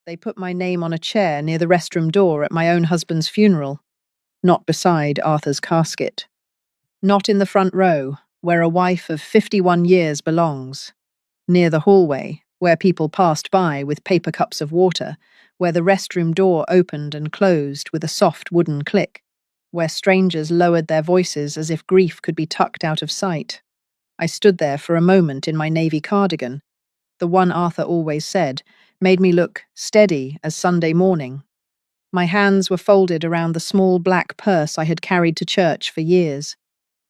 They put my name on a chair near the restroom door at my own husband's funeral, not beside Arthur's casket. Not in the front row, where a wife of 51 years belongs. Near the hallway, where people passed by with paper cups of water, where the restroom door opened and closed with a soft wooden click, where strangers lowered their voices as if grief could be tucked out of sight. I stood there for a moment in my navy cardigan. The one Arthur always said made me look steady as Sunday morning. My hands were folded around the small black purse I had carried to church for years.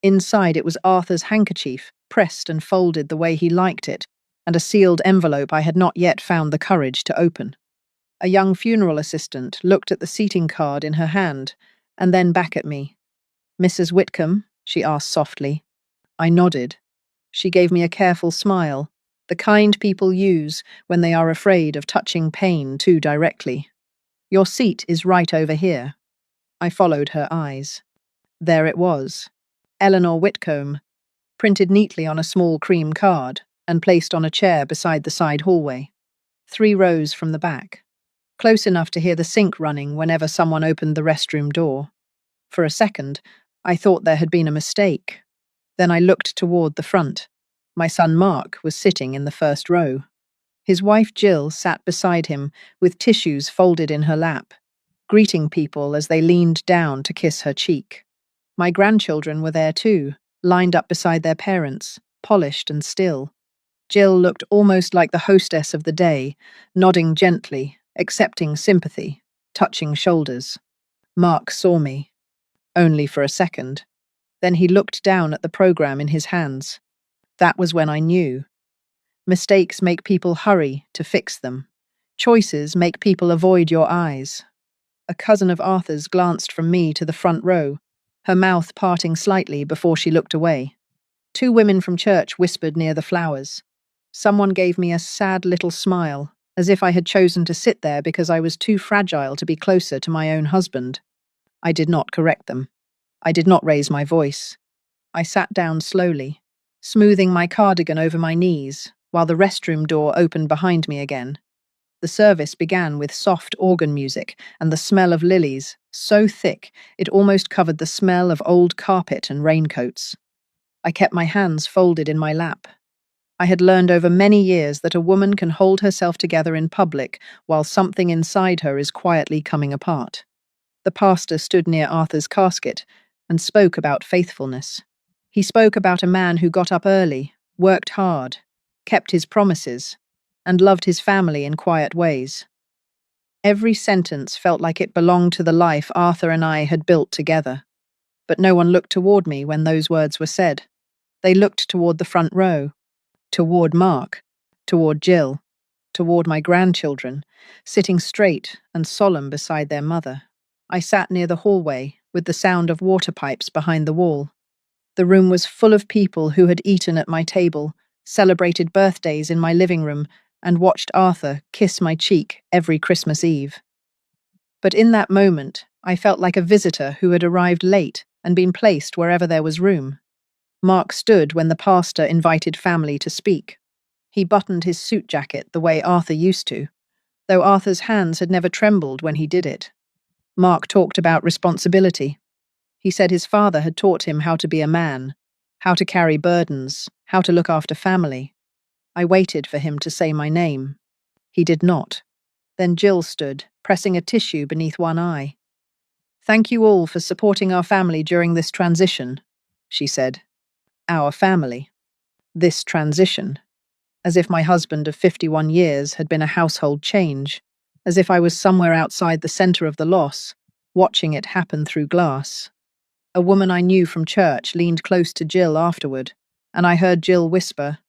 Inside it was Arthur's handkerchief, pressed and folded the way he liked it, and a sealed envelope I had not yet found the courage to open. A young funeral assistant looked at the seating card in her hand, and then back at me. "Mrs. Whitcomb?" she asked softly. I nodded. She gave me a careful smile, the kind people use when they are afraid of touching pain too directly. "Your seat is right over here." I followed her eyes. There it was. Eleanor Whitcomb, printed neatly on a small cream card and placed on a chair beside the side hallway, 3 rows from the back, close enough to hear the sink running whenever someone opened the restroom door. For a second, I thought there had been a mistake. Then I looked toward the front. My son Mark was sitting in the first row. His wife Jill sat beside him with tissues folded in her lap, greeting people as they leaned down to kiss her cheek. My grandchildren were there too, lined up beside their parents, polished and still. Jill looked almost like the hostess of the day, nodding gently, accepting sympathy, touching shoulders. Mark saw me. Only for a second. Then he looked down at the program in his hands. That was when I knew. Mistakes make people hurry to fix them. Choices make people avoid your eyes. A cousin of Arthur's glanced from me to the front row, her mouth parting slightly before she looked away. 2 women from church whispered near the flowers. Someone gave me a sad little smile, as if I had chosen to sit there because I was too fragile to be closer to my own husband. I did not correct them. I did not raise my voice. I sat down slowly, smoothing my cardigan over my knees, while the restroom door opened behind me again. The service began with soft organ music and the smell of lilies, so thick it almost covered the smell of old carpet and raincoats. I kept my hands folded in my lap. I had learned over many years that a woman can hold herself together in public while something inside her is quietly coming apart. The pastor stood near Arthur's casket and spoke about faithfulness. He spoke about a man who got up early, worked hard, kept his promises, and loved his family in quiet ways. Every sentence felt like it belonged to the life Arthur and I had built together. But no one looked toward me when those words were said. They looked toward the front row, toward Mark, toward Jill, toward my grandchildren, sitting straight and solemn beside their mother. I sat near the hallway, with the sound of water pipes behind the wall. The room was full of people who had eaten at my table, celebrated birthdays in my living room, and watched Arthur kiss my cheek every Christmas Eve. But in that moment, I felt like a visitor who had arrived late and been placed wherever there was room. Mark stood when the pastor invited family to speak. He buttoned his suit jacket the way Arthur used to, though Arthur's hands had never trembled when he did it. Mark talked about responsibility. He said his father had taught him how to be a man, how to carry burdens, how to look after family. I waited for him to say my name. He did not. Then Jill stood, pressing a tissue beneath one eye. "Thank you all for supporting our family during this transition," she said. Our family. This transition. As if my husband of 51 years had been a household change. As if I was somewhere outside the center of the loss, watching it happen through glass. A woman I knew from church leaned close to Jill afterward, and I heard Jill whisper,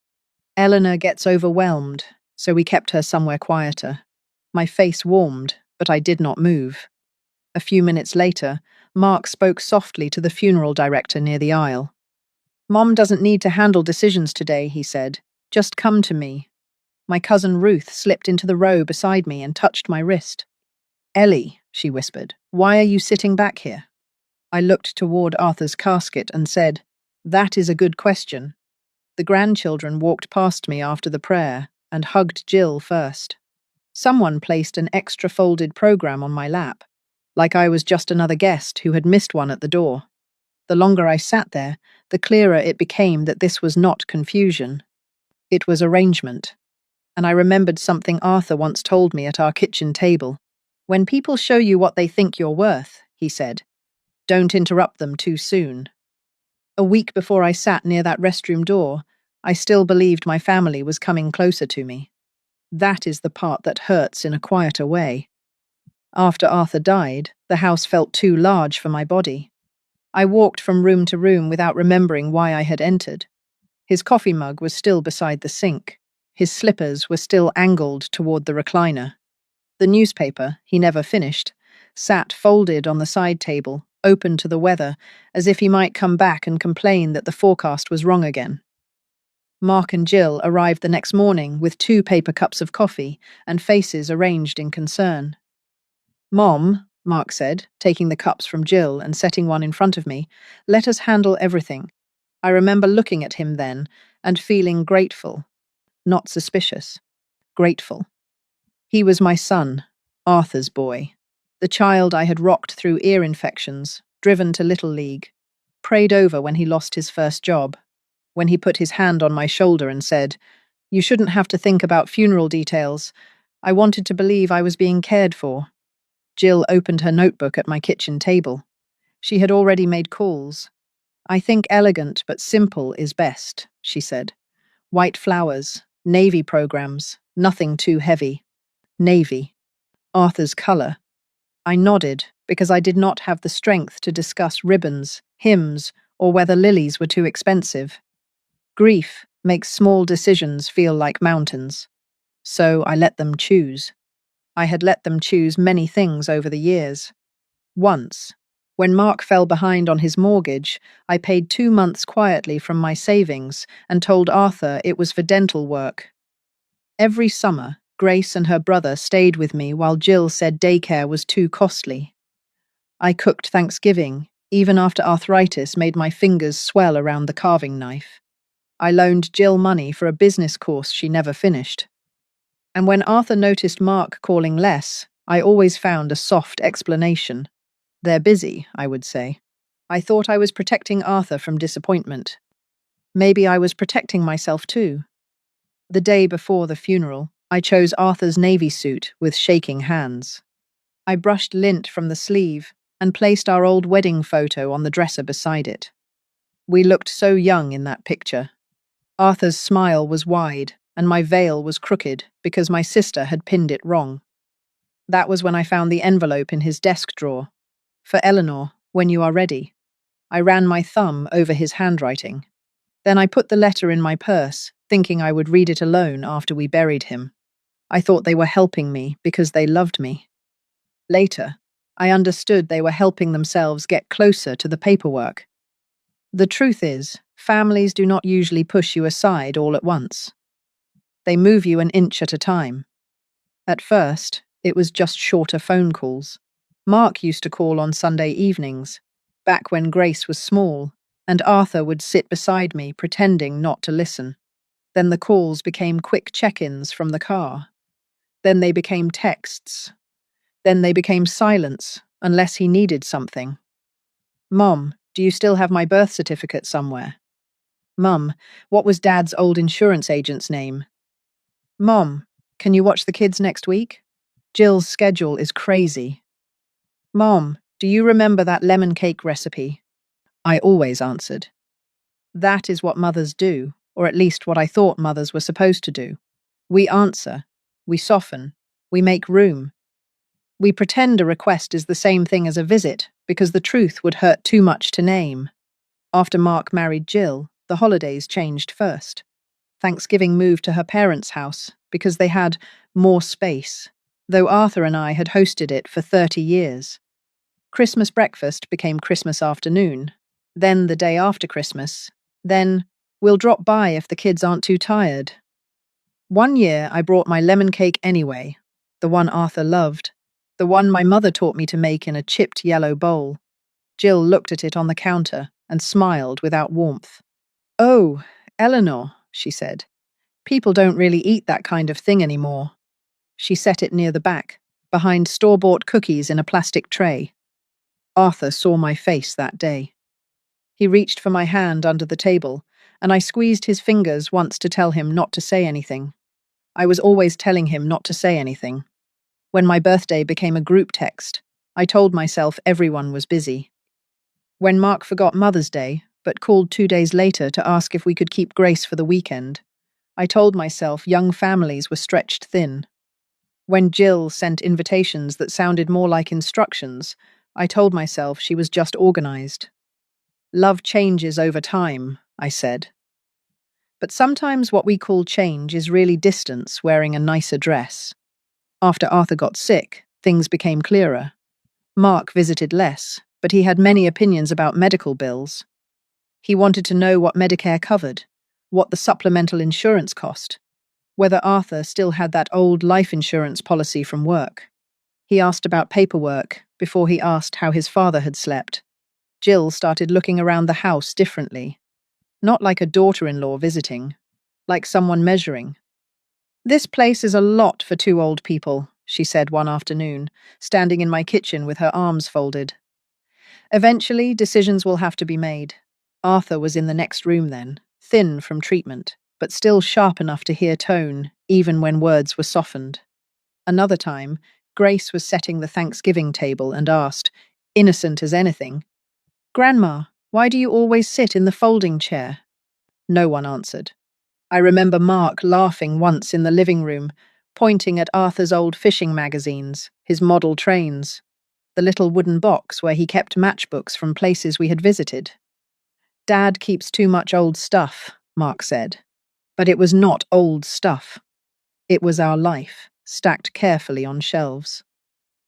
"Eleanor gets overwhelmed, so we kept her somewhere quieter." My face warmed, but I did not move. A few minutes later, Mark spoke softly to the funeral director near the aisle. "Mom doesn't need to handle decisions today," he said. "Just come to me." My cousin Ruth slipped into the row beside me and touched my wrist. "Ellie," she whispered, "why are you sitting back here?" I looked toward Arthur's casket and said, "That is a good question." The grandchildren walked past me after the prayer and hugged Jill first. Someone placed an extra folded program on my lap, like I was just another guest who had missed one at the door. The longer I sat there, the clearer it became that this was not confusion. It was arrangement. And I remembered something Arthur once told me at our kitchen table. When people show you what they think you're worth, he said, don't interrupt them too soon. A week before I sat near that restroom door, I still believed my family was coming closer to me. That is the part that hurts in a quieter way. After Arthur died, the house felt too large for my body. I walked from room to room without remembering why I had entered. His coffee mug was still beside the sink. His slippers were still angled toward the recliner. The newspaper, he never finished, sat folded on the side table, open to the weather, as if he might come back and complain that the forecast was wrong again. Mark and Jill arrived the next morning with 2 paper cups of coffee and faces arranged in concern. Mom, Mark said, taking the cups from Jill and setting one in front of me, let us handle everything. I remember looking at him then and feeling grateful, not suspicious, grateful. He was my son, Arthur's boy, the child I had rocked through ear infections, driven to Little League, prayed over when he lost his first job, when he put his hand on my shoulder and said, "You shouldn't have to think about funeral details. I wanted to believe I was being cared for." Jill opened her notebook at my kitchen table. She had already made calls. "I think elegant but simple is best," she said. "White flowers, navy programs, nothing too heavy." Navy. Arthur's colour. I nodded, because I did not have the strength to discuss ribbons, hymns, or whether lilies were too expensive. Grief makes small decisions feel like mountains. So I let them choose. I had let them choose many things over the years. Once, when Mark fell behind on his mortgage, I paid 2 months quietly from my savings and told Arthur it was for dental work. Every summer, Grace and her brother stayed with me while Jill said daycare was too costly. I cooked Thanksgiving, even after arthritis made my fingers swell around the carving knife. I loaned Jill money for a business course she never finished. And when Arthur noticed Mark calling less, I always found a soft explanation. "They're busy," I would say. I thought I was protecting Arthur from disappointment. Maybe I was protecting myself too. The day before the funeral, I chose Arthur's navy suit with shaking hands. I brushed lint from the sleeve and placed our old wedding photo on the dresser beside it. We looked so young in that picture. Arthur's smile was wide, and my veil was crooked because my sister had pinned it wrong. That was when I found the envelope in his desk drawer. "For Eleanor, when you are ready." I ran my thumb over his handwriting. Then I put the letter in my purse, thinking I would read it alone after we buried him. I thought they were helping me because they loved me. Later, I understood they were helping themselves get closer to the paperwork. The truth is, families do not usually push you aside all at once. They move you an inch at a time. At first, it was just shorter phone calls. Mark used to call on Sunday evenings, back when Grace was small, and Arthur would sit beside me pretending not to listen. Then the calls became quick check-ins from the car. Then they became texts. Then they became silence, unless he needed something. "Mom, do you still have my birth certificate somewhere?" "Mum, what was Dad's old insurance agent's name?" "Mom, can you watch the kids next week? Jill's schedule is crazy." "Mom, do you remember that lemon cake recipe?" I always answered. That is what mothers do, or at least what I thought mothers were supposed to do. We answer, we soften, we make room. We pretend a request is the same thing as a visit because the truth would hurt too much to name. After Mark married Jill, the holidays changed first. Thanksgiving moved to her parents' house because they had more space, though Arthur and I had hosted it for 30 years. Christmas breakfast became Christmas afternoon, then the day after Christmas, then we'll drop by if the kids aren't too tired. One year I brought my lemon cake anyway, the one Arthur loved, the one my mother taught me to make in a chipped yellow bowl. Jill looked at it on the counter and smiled without warmth. "Oh, Eleanor," she said. "People don't really eat that kind of thing anymore." She set it near the back, behind store-bought cookies in a plastic tray. Arthur saw my face that day. He reached for my hand under the table, and I squeezed his fingers once to tell him not to say anything. I was always telling him not to say anything. When my birthday became a group text, I told myself everyone was busy. When Mark forgot Mother's Day, but called 2 days later to ask if we could keep Grace for the weekend, I told myself young families were stretched thin. When Jill sent invitations that sounded more like instructions, I told myself she was just organized. Love changes over time, I said. But sometimes what we call change is really distance wearing a nicer dress. After Arthur got sick, things became clearer. Mark visited less, but he had many opinions about medical bills. He wanted to know what Medicare covered, what the supplemental insurance cost, whether Arthur still had that old life insurance policy from work. He asked about paperwork before he asked how his father had slept. Jill started looking around the house differently, not like a daughter-in-law visiting, like someone measuring. "This place is a lot for 2 old people," she said one afternoon, standing in my kitchen with her arms folded. "Eventually, decisions will have to be made." Arthur was in the next room then, thin from treatment, but still sharp enough to hear tone, even when words were softened. Another time, Grace was setting the Thanksgiving table and asked, innocent as anything, "Grandma, why do you always sit in the folding chair?" No one answered. I remember Mark laughing once in the living room, pointing at Arthur's old fishing magazines, his model trains, the little wooden box where he kept matchbooks from places we had visited. "Dad keeps too much old stuff," Mark said. But it was not old stuff. It was our life, stacked carefully on shelves.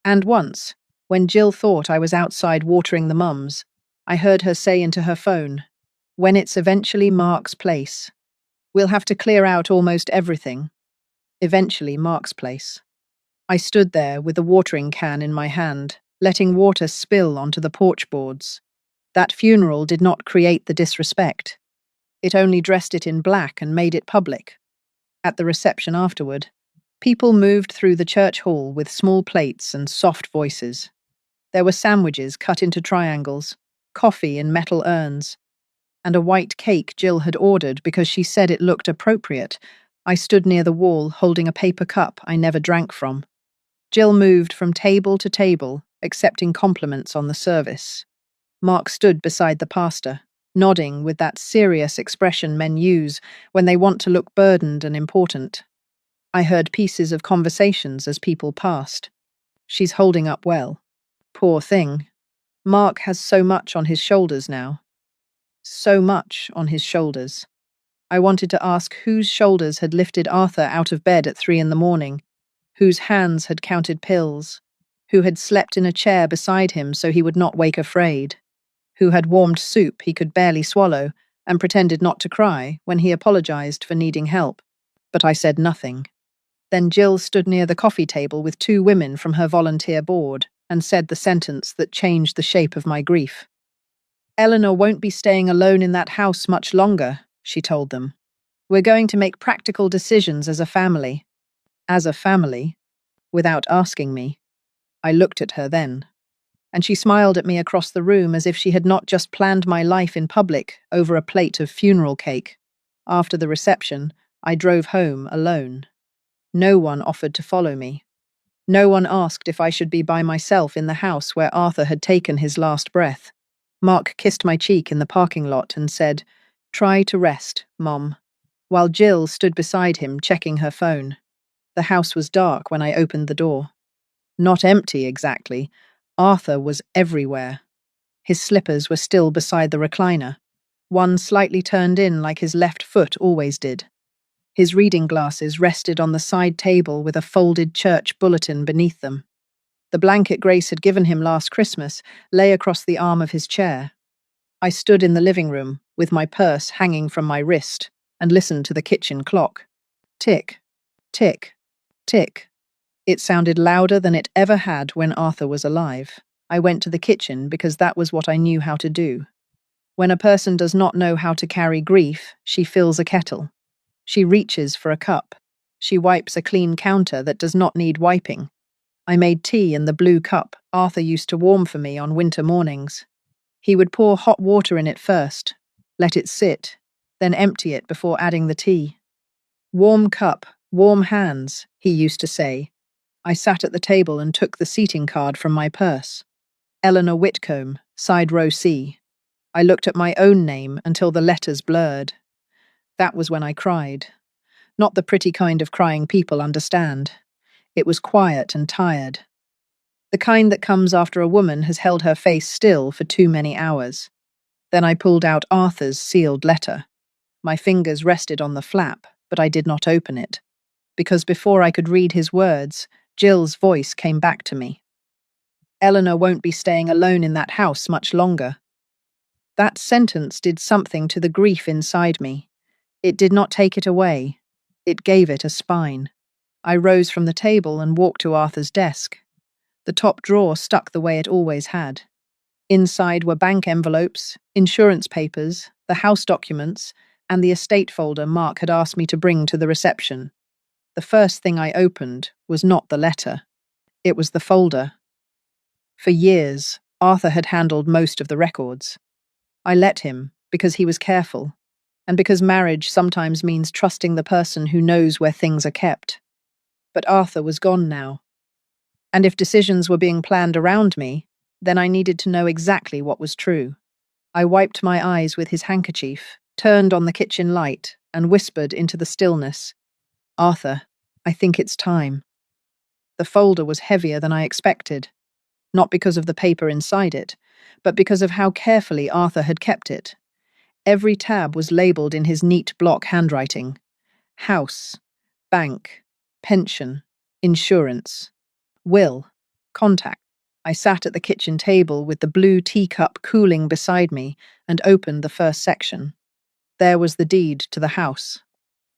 And once, when Jill thought I was outside watering the mums, I heard her say into her phone, "When it's eventually Mark's place. We'll have to clear out almost everything." Eventually Mark's place. I stood there with the watering can in my hand, letting water spill onto the porch boards. That funeral did not create the disrespect. It only dressed it in black and made it public. At the reception afterward, people moved through the church hall with small plates and soft voices. There were sandwiches cut into triangles, coffee in metal urns, and a white cake Jill had ordered because she said it looked appropriate. I stood near the wall holding a paper cup I never drank from. Jill moved from table to table, accepting compliments on the service. Mark stood beside the pastor, nodding with that serious expression men use when they want to look burdened and important. I heard pieces of conversations as people passed. "She's holding up well. Poor thing. Mark has so much on his shoulders now." So much on his shoulders. I wanted to ask whose shoulders had lifted Arthur out of bed at 3 a.m, whose hands had counted pills, who had slept in a chair beside him so he would not wake afraid, who had warmed soup he could barely swallow and pretended not to cry when he apologized for needing help. But I said nothing. Then Jill stood near the coffee table with 2 women from her volunteer board and said the sentence that changed the shape of my grief. "Eleanor won't be staying alone in that house much longer," she told them. "We're going to make practical decisions as a family." As a family? Without asking me. I looked at her then, and she smiled at me across the room as if she had not just planned my life in public over a plate of funeral cake. After the reception, I drove home alone. No one offered to follow me. No one asked if I should be by myself in the house where Arthur had taken his last breath. Mark kissed my cheek in the parking lot and said, "Try to rest, Mom," while Jill stood beside him checking her phone. The house was dark when I opened the door. Not empty, exactly. Arthur was everywhere. His slippers were still beside the recliner, one slightly turned in like his left foot always did. His reading glasses rested on the side table with a folded church bulletin beneath them. The blanket Grace had given him last Christmas lay across the arm of his chair. I stood in the living room, with my purse hanging from my wrist, and listened to the kitchen clock. Tick, tick, tick. It sounded louder than it ever had when Arthur was alive. I went to the kitchen because that was what I knew how to do. When a person does not know how to carry grief, she fills a kettle. She reaches for a cup. She wipes a clean counter that does not need wiping. I made tea in the blue cup Arthur used to warm for me on winter mornings. He would pour hot water in it first, let it sit, then empty it before adding the tea. Warm cup, warm hands, he used to say. I sat at the table and took the seating card from my purse. Eleanor Whitcomb, side row C. I looked at my own name until the letters blurred. That was when I cried. Not the pretty kind of crying people understand. It was quiet and tired. The kind that comes after a woman has held her face still for too many hours. Then I pulled out Arthur's sealed letter. My fingers rested on the flap, but I did not open it. Because before I could read his words, Jill's voice came back to me. Eleanor won't be staying alone in that house much longer. That sentence did something to the grief inside me. It did not take it away. It gave it a spine. I rose from the table and walked to Arthur's desk. The top drawer stuck the way it always had. Inside were bank envelopes, insurance papers, the house documents, and the estate folder Mark had asked me to bring to the reception. The first thing I opened was not the letter. It was the folder. For years, Arthur had handled most of the records. I let him because he was careful, and because marriage sometimes means trusting the person who knows where things are kept. But Arthur was gone now. And if decisions were being planned around me, then I needed to know exactly what was true. I wiped my eyes with his handkerchief, turned on the kitchen light, and whispered into the stillness, "Arthur, I think it's time." The folder was heavier than I expected, not because of the paper inside it, but because of how carefully Arthur had kept it. Every tab was labelled in his neat block handwriting. House, bank, pension, insurance, will, contact. I sat at the kitchen table with the blue teacup cooling beside me and opened the first section. There was the deed to the house.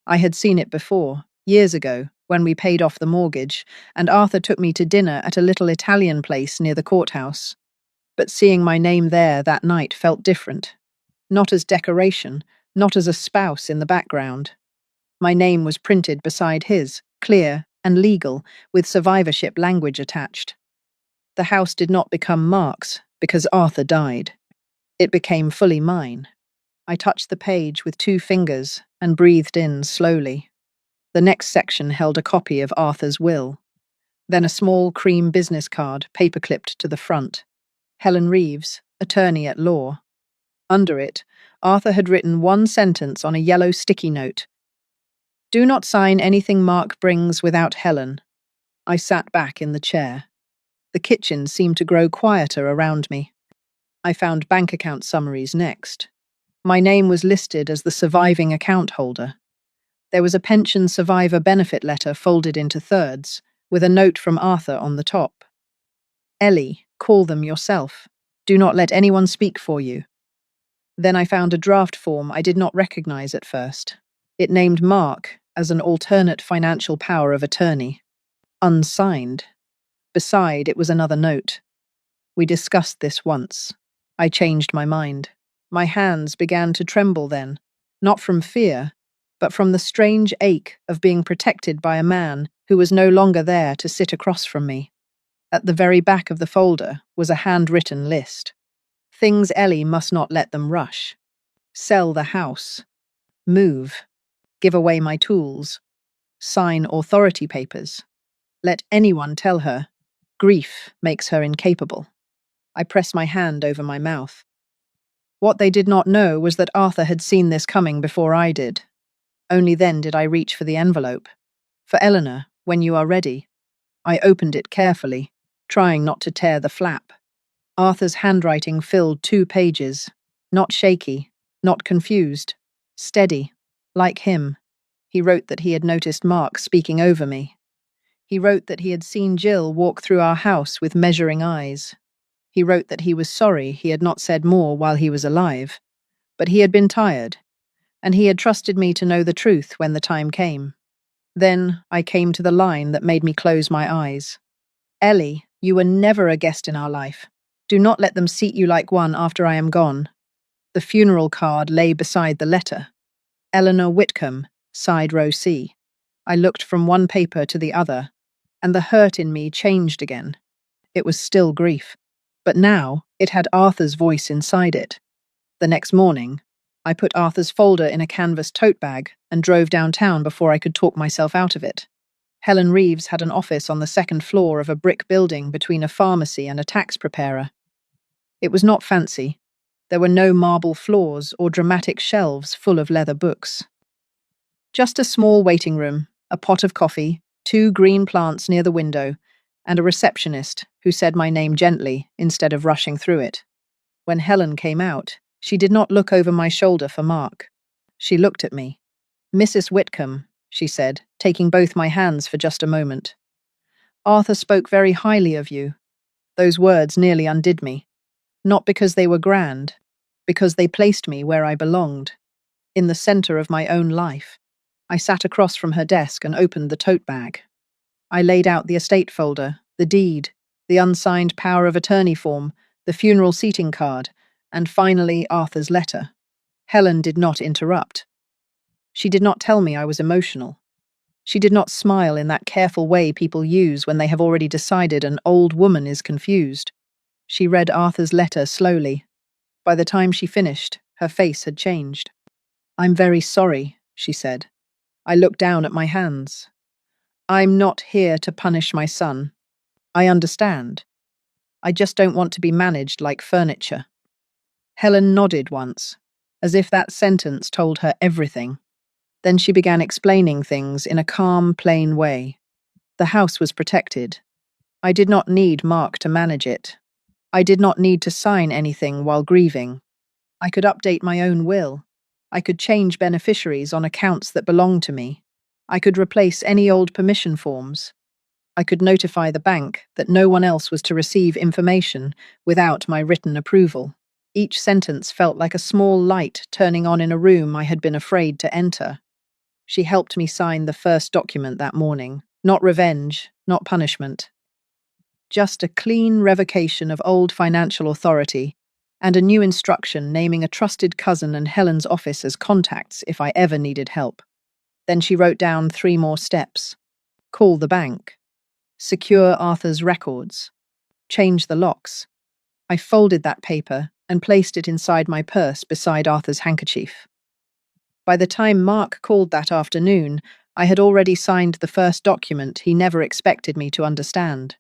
I had seen it before, years ago, when we paid off the mortgage, and Arthur took me to dinner at a little Italian place near the courthouse. But seeing my name there that night felt different. Not as decoration, not as a spouse in the background. My name was printed beside his, clear and legal, with survivorship language attached. The house did not become Mark's because Arthur died. It became fully mine. I touched the page with 2 fingers and breathed in slowly. The next section held a copy of Arthur's will. Then a small cream business card paper-clipped to the front. Helen Reeves, attorney at law. Under it, Arthur had written one sentence on a yellow sticky note. "Do not sign anything Mark brings without Helen." I sat back in the chair. The kitchen seemed to grow quieter around me. I found bank account summaries next. My name was listed as the surviving account holder. There was a pension survivor benefit letter folded into thirds, with a note from Arthur on the top. "Ellie, call them yourself. Do not let anyone speak for you." Then I found a draft form I did not recognize at first. It named Mark as an alternate financial power of attorney. Unsigned. Beside it was another note. "We discussed this once. I changed my mind." My hands began to tremble then, not from fear, but from the strange ache of being protected by a man who was no longer there to sit across from me. At the very back of the folder was a handwritten list. Things Ellie must not let them rush. Sell the house. Move. Give away my tools. Sign authority papers. Let anyone tell her. Grief makes her incapable. I pressed my hand over my mouth. What they did not know was that Arthur had seen this coming before I did. Only then did I reach for the envelope. "For Eleanor, when you are ready." I opened it carefully, trying not to tear the flap. Arthur's handwriting filled 2 pages. Not shaky, not confused. Steady, like him. He wrote that he had noticed Mark speaking over me. He wrote that he had seen Jill walk through our house with measuring eyes. He wrote that he was sorry he had not said more while he was alive. But he had been tired, and he had trusted me to know the truth when the time came. Then I came to the line that made me close my eyes. "Ellie, you were never a guest in our life. Do not let them seat you like one after I am gone." The funeral card lay beside the letter. Eleanor Whitcomb, side row C. I looked from one paper to the other, and the hurt in me changed again. It was still grief, but now it had Arthur's voice inside it. The next morning, I put Arthur's folder in a canvas tote bag and drove downtown before I could talk myself out of it. Helen Reeves had an office on the second floor of a brick building between a pharmacy and a tax preparer. It was not fancy. There were no marble floors or dramatic shelves full of leather books. Just a small waiting room, a pot of coffee, 2 green plants near the window, and a receptionist who said my name gently instead of rushing through it. When Helen came out, she did not look over my shoulder for Mark. She looked at me. "Mrs. Whitcomb," she said, taking both my hands for just a moment. "Arthur spoke very highly of you." Those words nearly undid me. Not because they were grand, because they placed me where I belonged, in the center of my own life. I sat across from her desk and opened the tote bag. I laid out the estate folder, the deed, the unsigned power of attorney form, the funeral seating card, and finally Arthur's letter. Helen did not interrupt. She did not tell me I was emotional. She did not smile in that careful way people use when they have already decided an old woman is confused. She read Arthur's letter slowly. By the time she finished, her face had changed. "I'm very sorry," she said. I looked down at my hands. "I'm not here to punish my son. I understand. I just don't want to be managed like furniture." Helen nodded once, as if that sentence told her everything. Then she began explaining things in a calm, plain way. The house was protected. I did not need Mark to manage it. I did not need to sign anything while grieving. I could update my own will. I could change beneficiaries on accounts that belonged to me. I could replace any old permission forms. I could notify the bank that no one else was to receive information without my written approval. Each sentence felt like a small light turning on in a room I had been afraid to enter. She helped me sign the first document that morning. Not revenge, not punishment. Just a clean revocation of old financial authority and a new instruction naming a trusted cousin and Helen's office as contacts if I ever needed help. Then she wrote down 3 more steps. Call the bank. Secure Arthur's records. Change the locks. I folded that paper and placed it inside my purse beside Arthur's handkerchief. By the time Mark called that afternoon, I had already signed the first document he never expected me to understand.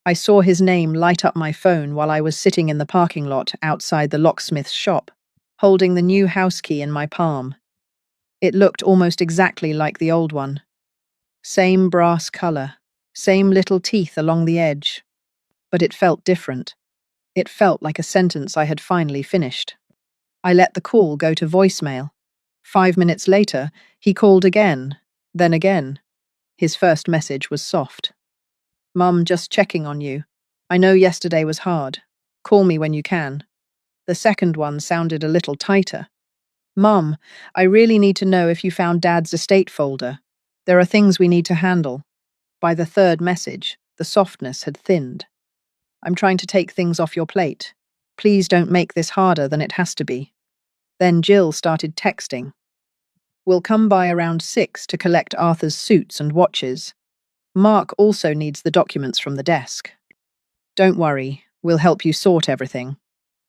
I saw his name light up my phone while I was sitting in the parking lot outside the locksmith's shop, holding the new house key in my palm. It looked almost exactly like the old one. Same brass color, same little teeth along the edge. But it felt different. It felt like a sentence I had finally finished. I let the call go to voicemail. 5 minutes later, he called again, then again. His first message was soft. "Mum, just checking on you. I know yesterday was hard. Call me when you can." The second one sounded a little tighter. "Mum, I really need to know if you found Dad's estate folder. There are things we need to handle." By the third message, the softness had thinned. "I'm trying to take things off your plate. Please don't make this harder than it has to be." Then Jill started texting. "We'll come by around 6 to collect Arthur's suits and watches. Mark also needs the documents from the desk. Don't worry, we'll help you sort everything."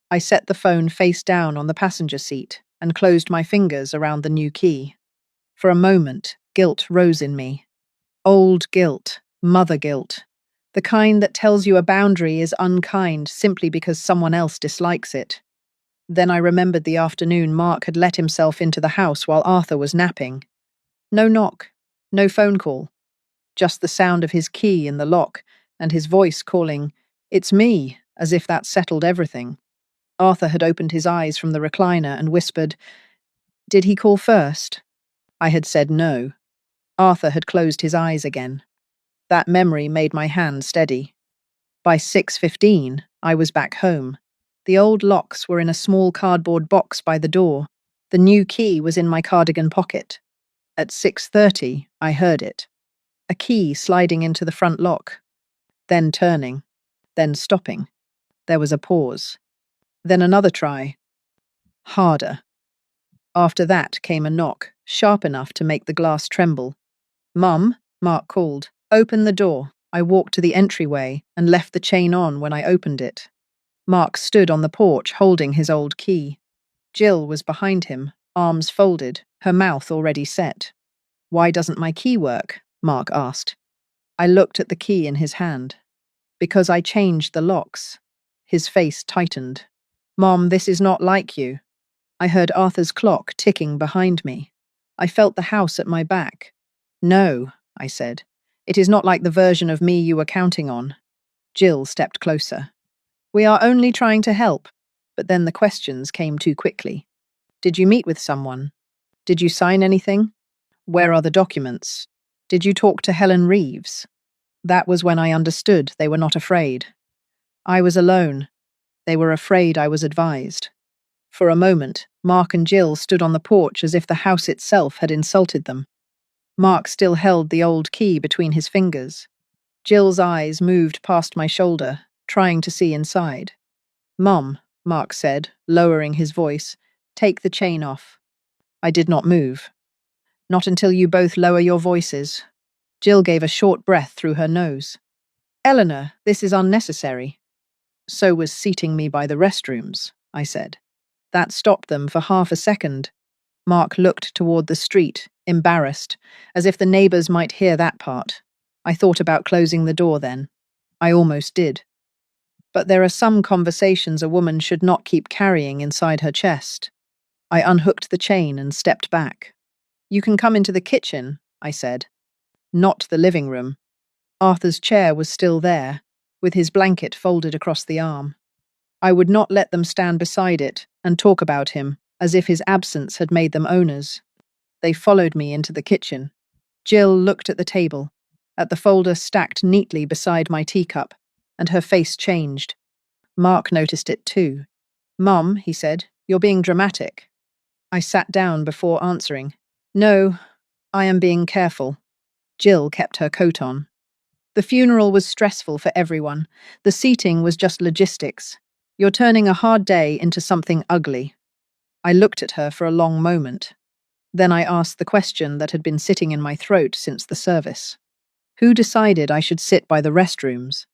I set the phone face down on the passenger seat and closed my fingers around the new key. For a moment, guilt rose in me. Old guilt, mother guilt. The kind that tells you a boundary is unkind simply because someone else dislikes it. Then I remembered the afternoon Mark had let himself into the house while Arthur was napping. No knock, no phone call. Just the sound of his key in the lock and his voice calling, "It's me," as if that settled everything. Arthur had opened his eyes from the recliner and whispered, "Did he call first?" I had said no. Arthur had closed his eyes again. That memory made my hand steady. By 6:15, I was back home. The old locks were in a small cardboard box by the door. The new key was in my cardigan pocket. At 6:30, I heard it. A key sliding into the front lock. Then turning. Then stopping. There was a pause. Then another try. Harder. After that came a knock, sharp enough to make the glass tremble. Mum, Mark called. Open the door. I walked to the entryway and left the chain on when I opened it. Mark stood on the porch holding his old key. Jill was behind him, arms folded, her mouth already set. Why doesn't my key work? Mark asked. I looked at the key in his hand. Because I changed the locks. His face tightened. Mom, this is not like you. I heard Arthur's clock ticking behind me. I felt the house at my back. No, I said. It is not like the version of me you were counting on. Jill stepped closer. We are only trying to help. But then the questions came too quickly. Did you meet with someone? Did you sign anything? Where are the documents? Did you talk to Helen Reeves? That was when I understood they were not afraid. I was alone. They were afraid I was advised. For a moment, Mark and Jill stood on the porch as if the house itself had insulted them. Mark still held the old key between his fingers. Jill's eyes moved past my shoulder, trying to see inside. Mum, Mark said, lowering his voice, take the chain off. I did not move. Not until you both lower your voices. Jill gave a short breath through her nose. Eleanor, this is unnecessary. So was seating me by the restrooms, I said. That stopped them for half a second. Mark looked toward the street, embarrassed, as if the neighbours might hear that part. I thought about closing the door then. I almost did. But there are some conversations a woman should not keep carrying inside her chest. I unhooked the chain and stepped back. You can come into the kitchen, I said. Not the living room. Arthur's chair was still there, with his blanket folded across the arm. I would not let them stand beside it and talk about him, as if his absence had made them owners. They followed me into the kitchen. Jill looked at the table, at the folder stacked neatly beside my teacup, and her face changed. Mark noticed it too. Mum, he said, you're being dramatic. I sat down before answering. No, I am being careful. Jill kept her coat on. The funeral was stressful for everyone. The seating was just logistics. You're turning a hard day into something ugly. I looked at her for a long moment. Then I asked the question that had been sitting in my throat since the service. Who decided I should sit by the restrooms?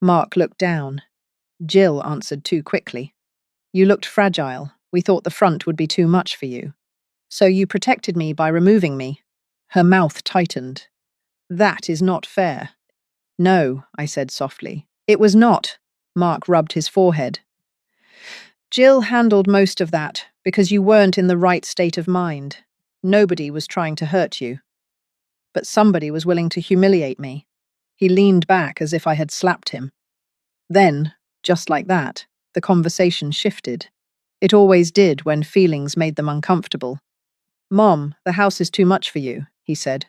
Mark looked down. Jill answered too quickly. You looked fragile. We thought the front would be too much for you. So you protected me by removing me. Her mouth tightened. That is not fair. No, I said softly. It was not. Mark rubbed his forehead. Jill handled most of that because you weren't in the right state of mind. Nobody was trying to hurt you. But somebody was willing to humiliate me. He leaned back as if I had slapped him. Then, just like that, the conversation shifted. It always did when feelings made them uncomfortable. Mom, the house is too much for you, he said.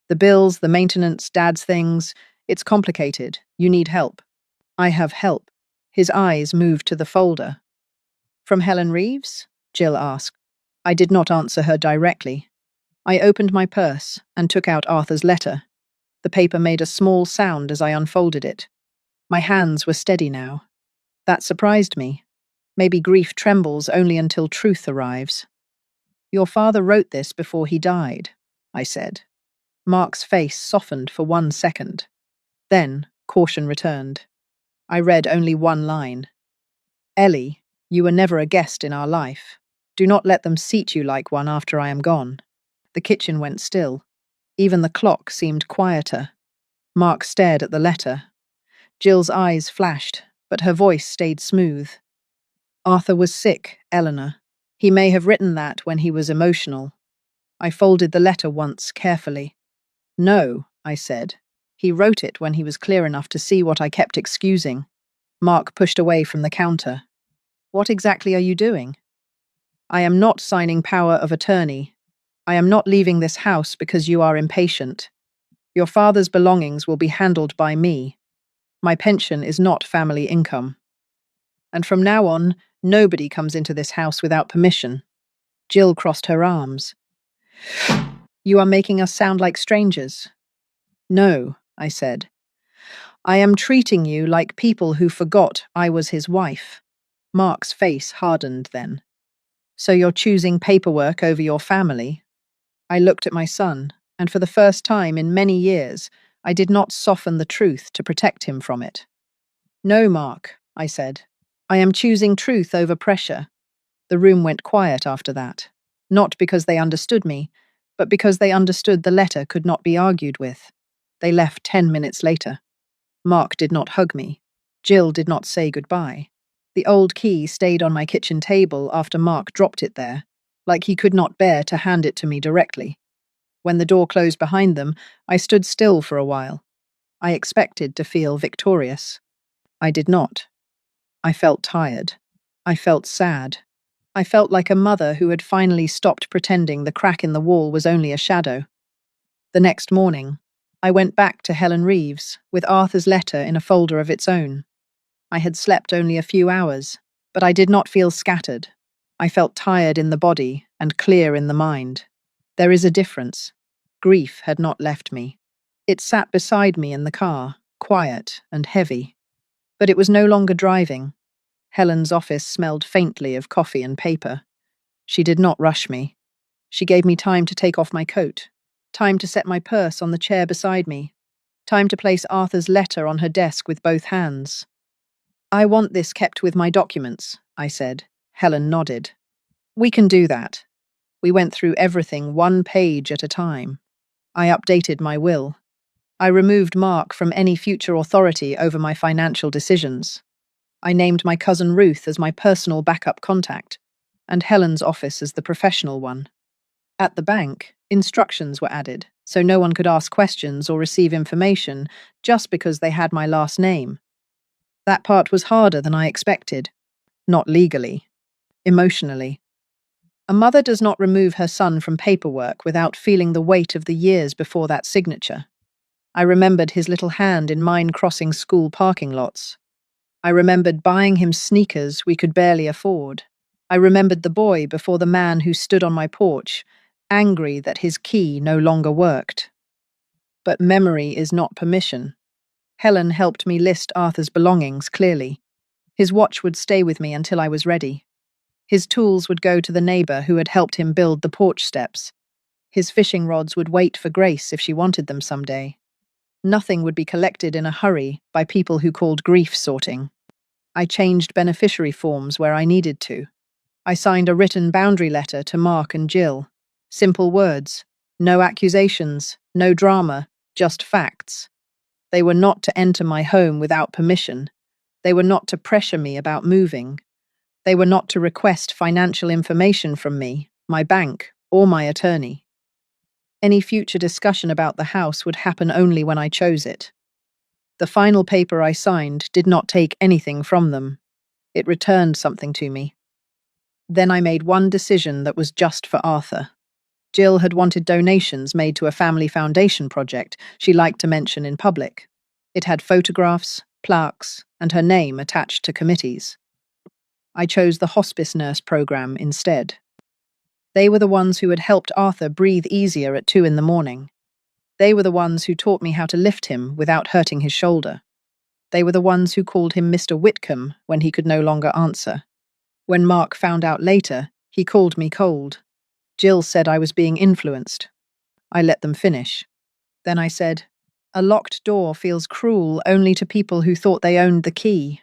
The bills, the maintenance, Dad's things, it's complicated. You need help. I have help. His eyes moved to the folder. From Helen Reeves? Jill asked. I did not answer her directly. I opened my purse and took out Arthur's letter. The paper made a small sound as I unfolded it. My hands were steady now. That surprised me. Maybe grief trembles only until truth arrives. Your father wrote this before he died, I said. Mark's face softened for 1 second. Then caution returned. I read only one line. Ellie, you were never a guest in our life. Do not let them seat you like one after I am gone. The kitchen went still. Even the clock seemed quieter. Mark stared at the letter. Jill's eyes flashed, but her voice stayed smooth. Arthur was sick, Eleanor. He may have written that when he was emotional. I folded the letter once carefully. No, I said. He wrote it when he was clear enough to see what I kept excusing. Mark pushed away from the counter. What exactly are you doing? I am not signing power of attorney. I am not leaving this house because you are impatient. Your father's belongings will be handled by me. My pension is not family income. And from now on, nobody comes into this house without permission. Jill crossed her arms. You are making us sound like strangers. No, I said. I am treating you like people who forgot I was his wife. Mark's face hardened then. So you're choosing paperwork over your family? I looked at my son. and for the first time in many years, I did not soften the truth to protect him from it. "No, Mark," I said. "I am choosing truth over pressure." The room went quiet after that, not because they understood me, but because they understood the letter could not be argued with. They left 10 minutes later. Mark did not hug me. Jill did not say goodbye. The old key stayed on my kitchen table after Mark dropped it there, like he could not bear to hand it to me directly. When the door closed behind them, I stood still for a while. I expected to feel victorious. I did not. I felt tired. I felt sad. I felt like a mother who had finally stopped pretending the crack in the wall was only a shadow. The next morning, I went back to Helen Reeves with Arthur's letter in a folder of its own. I had slept only a few hours, but I did not feel scattered. I felt tired in the body and clear in the mind. There is a difference. Grief had not left me. It sat beside me in the car, quiet and heavy. But it was no longer driving. Helen's office smelled faintly of coffee and paper. She did not rush me. She gave me time to take off my coat, time to set my purse on the chair beside me, time to place Arthur's letter on her desk with both hands. "I want this kept with my documents," I said. Helen nodded. "We can do that." We went through everything 1 page at a time. I updated my will. I removed Mark from any future authority over my financial decisions. I named my cousin Ruth as my personal backup contact, and Helen's office as the professional one. At the bank, instructions were added, so no one could ask questions or receive information just because they had my last name. That part was harder than I expected. Not legally. Emotionally. A mother does not remove her son from paperwork without feeling the weight of the years before that signature. I remembered his little hand in mine crossing school parking lots. I remembered buying him sneakers we could barely afford. I remembered the boy before the man who stood on my porch, angry that his key no longer worked. But memory is not permission. Helen helped me list Arthur's belongings clearly. His watch would stay with me until I was ready. His tools would go to the neighbor who had helped him build the porch steps. His fishing rods would wait for Grace if she wanted them someday. Nothing would be collected in a hurry by people who called grief sorting. I changed beneficiary forms where I needed to. I signed a written boundary letter to Mark and Jill. Simple words. No accusations, no drama, just facts. They were not to enter my home without permission. They were not to pressure me about moving. They were not to request financial information from me, my bank, or my attorney. Any future discussion about the house would happen only when I chose it. The final paper I signed did not take anything from them. It returned something to me. Then I made one decision that was just for Arthur. Jill had wanted donations made to a family foundation project she liked to mention in public. It had photographs, plaques, and her name attached to committees. I chose the hospice nurse program instead. They were the ones who had helped Arthur breathe easier at 2 a.m. They were the ones who taught me how to lift him without hurting his shoulder. They were the ones who called him Mr. Whitcomb when he could no longer answer. When Mark found out later, he called me cold. Jill said I was being influenced. I let them finish. Then I said, "A locked door feels cruel only to people who thought they owned the key."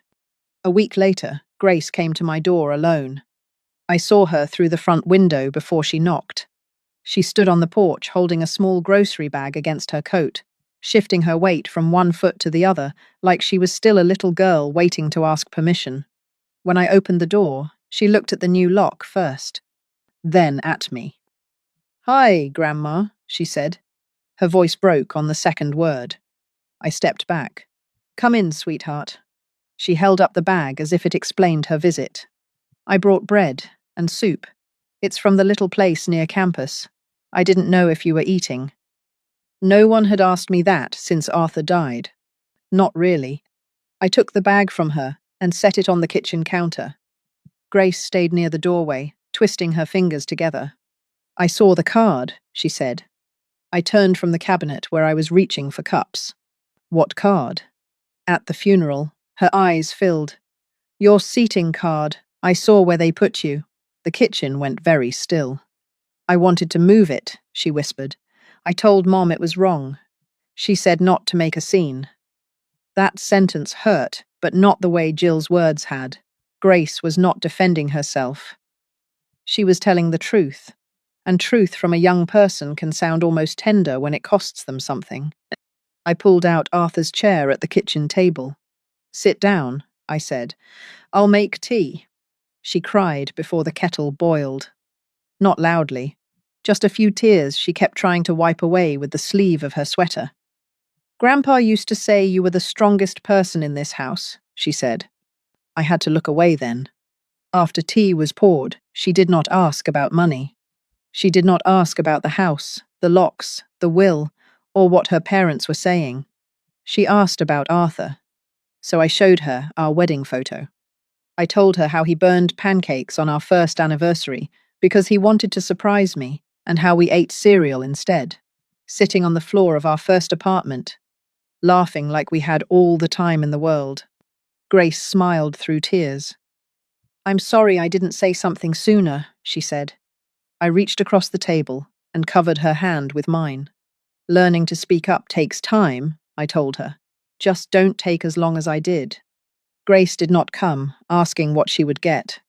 A week later, Grace came to my door alone. I saw her through the front window before she knocked. She stood on the porch holding a small grocery bag against her coat, shifting her weight from one foot to the other like she was still a little girl waiting to ask permission. When I opened the door, she looked at the new lock first, then at me. "Hi, Grandma," she said. Her voice broke on the second word. I stepped back. "Come in, sweetheart." She held up the bag as if it explained her visit. "I brought bread and soup. It's from the little place near campus. I didn't know if you were eating." No one had asked me that since Arthur died. Not really. I took the bag from her and set it on the kitchen counter. Grace stayed near the doorway, twisting her fingers together. "I saw the card," she said. I turned from the cabinet where I was reaching for cups. "What card?" "At the funeral." Her eyes filled. "Your seating card. I saw where they put you." The kitchen went very still. "I wanted to move it," she whispered. I told Mom it was wrong. She said not to make a scene. That sentence hurt, but not the way Jill's words had. Grace was not defending herself. She was telling the truth, and truth from a young person can sound almost tender when it costs them something. I pulled out Arthur's chair at the kitchen table. "Sit down," I said. "I'll make tea." She cried before the kettle boiled. Not loudly. Just a few tears she kept trying to wipe away with the sleeve of her sweater. "Grandpa used to say you were the strongest person in this house," she said. I had to look away then. After tea was poured, she did not ask about money. She did not ask about the house, the locks, the will, or what her parents were saying. She asked about Arthur. So I showed her our wedding photo. I told her how he burned pancakes on our first anniversary because he wanted to surprise me, and how we ate cereal instead, sitting on the floor of our first apartment, laughing like we had all the time in the world. Grace smiled through tears. "I'm sorry I didn't say something sooner," she said. I reached across the table and covered her hand with mine. "Learning to speak up takes time," I told her. "Just don't take as long as I did." Grace did not come, asking what she would get.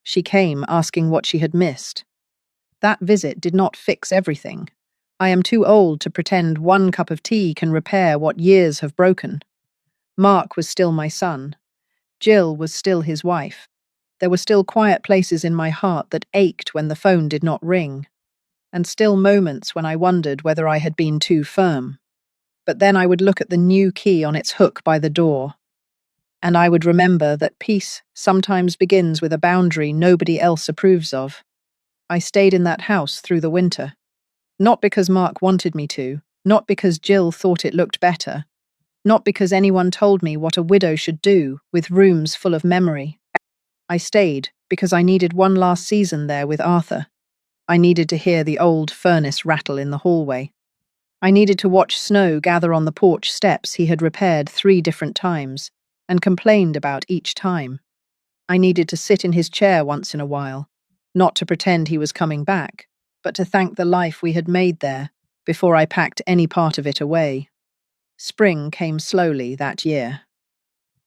She came asking what she had missed. That visit did not fix everything. I am too old to pretend one cup of tea can repair what years have broken. Mark was still my son. Jill was still his wife. There were still quiet places in my heart that ached when the phone did not ring, and still moments when I wondered whether I had been too firm. But then I would look at the new key on its hook by the door, and I would remember that peace sometimes begins with a boundary nobody else approves of. I stayed in that house through the winter. Not because Mark wanted me to, not because Jill thought it looked better, not because anyone told me what a widow should do with rooms full of memory. I stayed because I needed one last season there with Arthur. I needed to hear the old furnace rattle in the hallway. I needed to watch snow gather on the porch steps he had repaired 3 different times and complained about each time. I needed to sit in his chair once in a while, not to pretend he was coming back, but to thank the life we had made there before I packed any part of it away. Spring came slowly that year.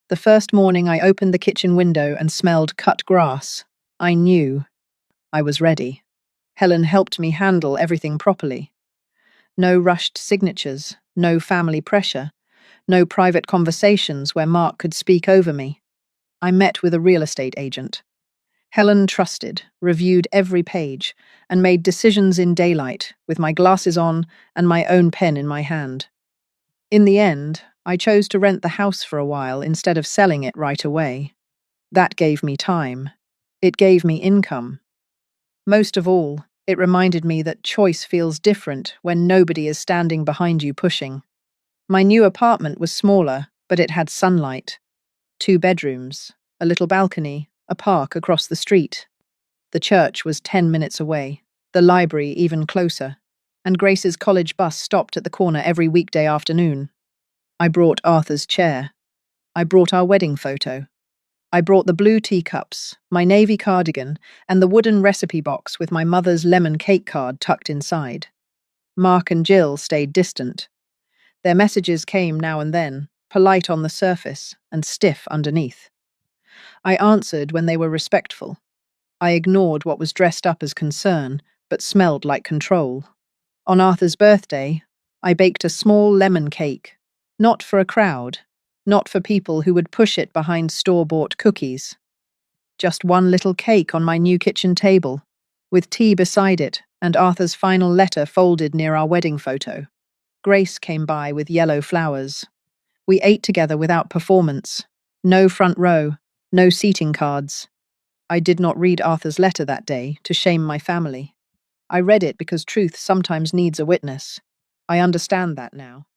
The first morning I opened the kitchen window and smelled cut grass. I knew I was ready. Helen helped me handle everything properly. No rushed signatures, no family pressure, no private conversations where Mark could speak over me. I met with a real estate agent. Helen trusted, reviewed every page, and made decisions in daylight, with my glasses on and my own pen in my hand. In the end, I chose to rent the house for a while instead of selling it right away. That gave me time. It gave me income. Most of all, it reminded me that choice feels different when nobody is standing behind you pushing. My new apartment was smaller, but it had sunlight. 2 bedrooms, a little balcony, a park across the street. The church was 10 minutes away, the library even closer, and Grace's college bus stopped at the corner every weekday afternoon. I brought Arthur's chair. I brought our wedding photo. I brought the blue teacups, my navy cardigan, and the wooden recipe box with my mother's lemon cake card tucked inside. Mark and Jill stayed distant. Their messages came now and then, polite on the surface and stiff underneath. I answered when they were respectful. I ignored what was dressed up as concern, but smelled like control. On Arthur's birthday, I baked a small lemon cake, not for a crowd, not for people who would push it behind store-bought cookies. Just one little cake on my new kitchen table, with tea beside it and Arthur's final letter folded near our wedding photo. Grace came by with yellow flowers. We ate together without performance. No front row, no seating cards. I did not read Arthur's letter that day to shame my family. I read it because truth sometimes needs a witness. I understand that now.